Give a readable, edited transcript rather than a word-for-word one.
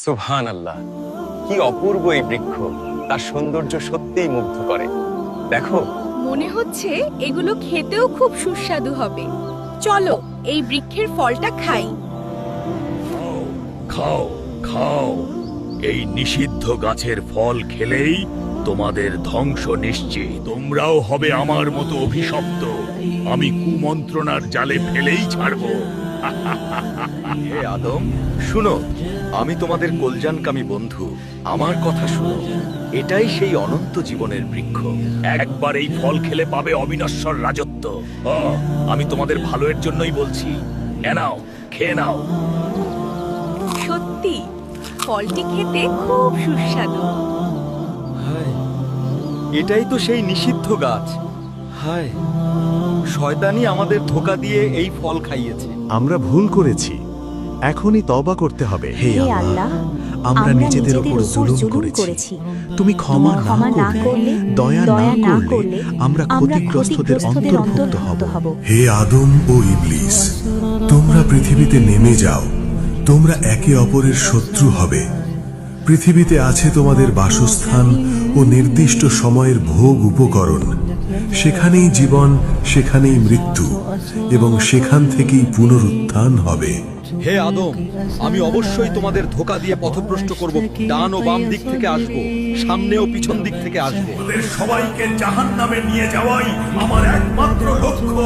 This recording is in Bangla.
সুবহানাল্লাহ, কি অপূর্ব এই বৃক্ষ! তার সৌন্দর্য সত্যিই মুগ্ধ করে। দেখো, মনে হচ্ছে এগুলো খেতেও খুব সুস্বাদু হবে। চলো এই বৃক্ষের ফলটা খাই। খাও খাও, এই নিষিদ্ধ গাছের ফল খেলেই তোমাদের ধ্বংস নিশ্চিত। তোমরাও হবে আমার মতো অভিশপ্ত। আমি কুমন্ত্রণার জালে ফেলেই ছাড়বো। হে আদম, শুনো, আমি তোমাদের কল্যাণকামী বন্ধু। আমার কথা শুনো, এটাই সেই অনন্ত জীবনের বৃক্ষ। একবার এই ফল খেলে পাবে অবিনশ্বর রাজত্ব। আমি তোমাদের ভালোর জন্যই বলছি। এ নাও, খেয়ে নাও। সত্যি ফলটি খেতে খুব সুস্বাদু। হায়, এটাই তো সেই নিষিদ্ধ গাছ। হায়, শয়তানি আমাদের ধোঁকা দিয়ে এই ফল খাইয়েছে। আমরা ভুল করেছি, এখনই তওবা করতে হবে। হে আল্লাহ, আমরা নিজেদের উপর জুলুম করেছি। তুমি ক্ষমা না করলে, দয়া না করলে আমরা ক্ষতিগ্রস্তদের অন্তর্ভুক্ত হব। হে আদম ও ইবলিস, তোমরা পৃথিবীতে নেমে যাও। তোমরা একে অপরের শত্রু হবে। পৃথিবীতে আছে তোমাদের বাসস্থান ও নির্দিষ্ট সময়ের ভোগ উপকরণ। সেখানেই জীবন, সেখানেই মৃত্যু, এবং সেখান থেকেই পুনরুত্থান হবে। হে আদম, আমি অবশ্যই তোমাদের ধোঁকা দিয়ে পথভ্রষ্ট করব। ডান ও বাম দিক থেকে আসব, সামনে ও পিছন দিক থেকে আসব। তোমাদের সবাইকে জাহান্নামে নিয়ে যাওয়াই আমার একমাত্র লক্ষ্য।